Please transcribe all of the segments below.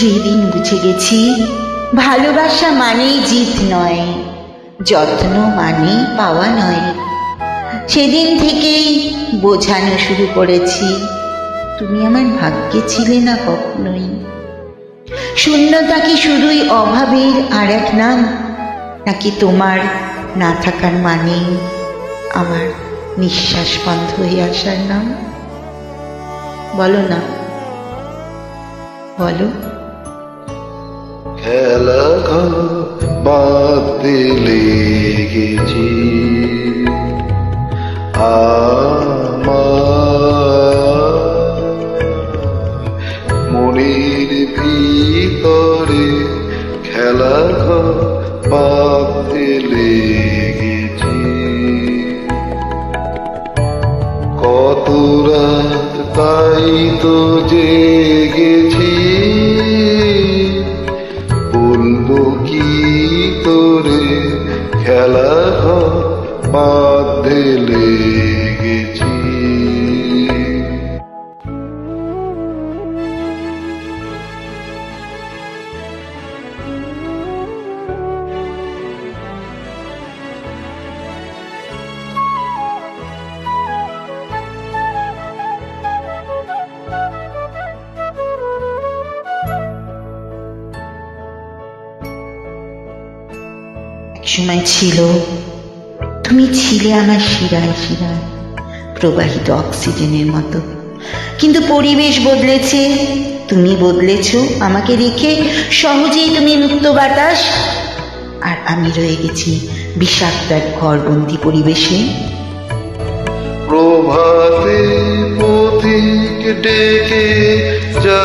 যেদিন বুঝে গেছি ভালোবাসা মানেই জিত নয়, যত্ন মানেই পাওয়া নয়, সেদিন থেকেই বোঝানো শুরু করেছি তুমি আমার ভাগ্যে ছিলে না কখনোই। শূন্যতা কি শুধুই অভাবের আর এক নাম, নাকি তোমার না থাকার মানে আমার নিঃশ্বাস বন্ধ হয়ে আসার নাম? বলো না, বলো। খেলা ঘর বাদ দিলে গেছি আমার মনের ভিতরে, খেলা ঘর বাদ দিলে গেছি। কত রাত তাই তো জেগেছি, বলবো কি তোরে খেলা ঘর বাঁধে লেগেছি। একসময় ছিল, তুমি ছিলে আমার শিরায় শিরায় প্রবাহিত অক্সিজেনের মতো, কিন্তু পরিবেশ বদলেছে, তুমি বদলেছ আমাকে রেখে। সহজেই তুমি মুক্ত বাতাস, আর আমি রয়ে গেছি বিষাক্ত এক ঘরবন্দি পরিবেশে। প্রভাতে পথিক ডেকে যা,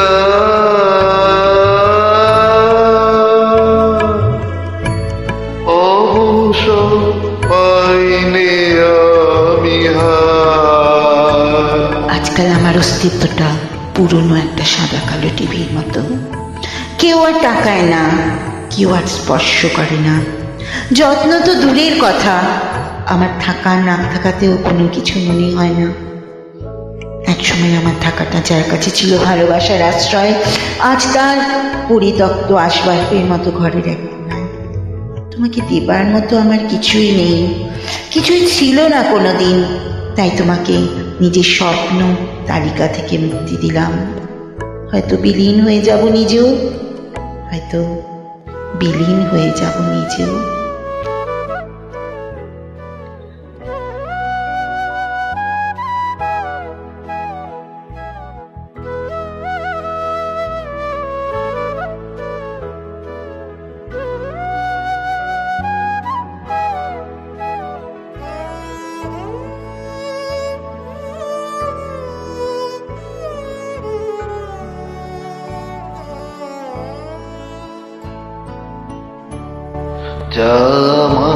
অবসর পাইনে আমি হার। আজকাল আমার অস্তিত্বটা পুরনো একটা সাদা কালো টিভির মতো। কেউ আর তাকায় না, কেউ আর স্পর্শ করে না। যত্ন তো দূরের কথা, আমার থাকা না থাকাতেও কোনো কিছু মনে হয় না। একসময় আমার থাকাটা যার কাছে ছিল ভালোবাসার আশ্রয়, আজ তার পরিত্যক্ত আসবাবের মতো ঘরের এক কোণায়। তোমাকে দেবার মতো আমার কিছুই নেই, কিছুই ছিল না কোনোদিন। তাই তোমাকে নিজের স্বপ্ন তালিকা থেকে মুক্তি দিলাম। হয়তো বিলীন হয়ে যাব নিজেও, হয়তো বিলীন হয়ে যাব নিজেও। জামা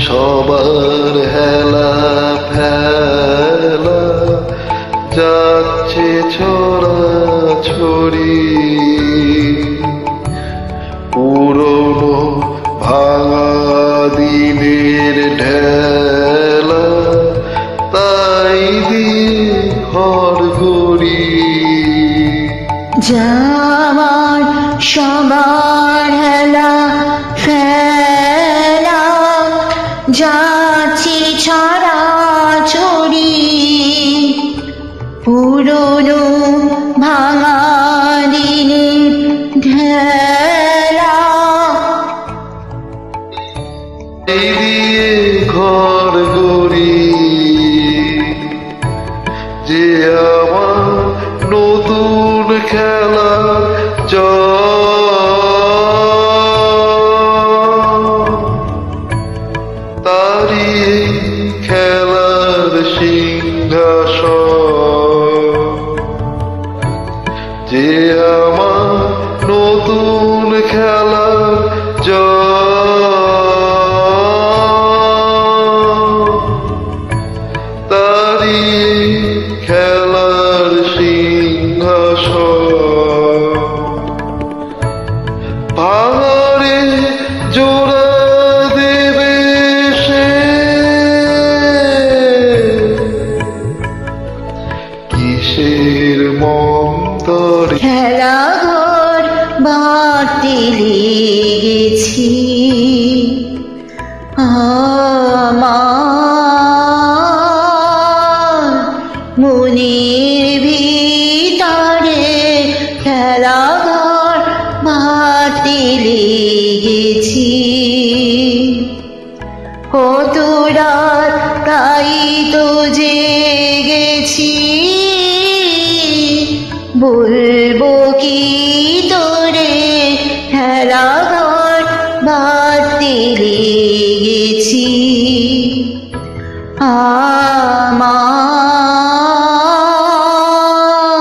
সবার হেলা ফেলা যাচ্ছে ছড়া ছড়ি, পুরনো ভাঙা দিনের ঢেলা তাই দিয়ে ঘর গড়ি। যাওয়ার সবার হেলা ফেলা যাচ্ছি ছড়া ছড়ি, পুরনো ভাঙা দিনের ঢেলা এই দিয়ে ঘর গড়ি, যে আমার নতুন খেলার তারি খেলার সিংহাসন, যে আমার নতুন খেলার তারি খেলার সিংহাসন। ভাঙারে জোড়া দেবে সে, কিসের মন্তরে খেলা ঘর মাটি লেগেছি আমার মনের ভিতরে খেলাঘর মাটি লেগেছি কত রাত তাই তো জেগেছি বল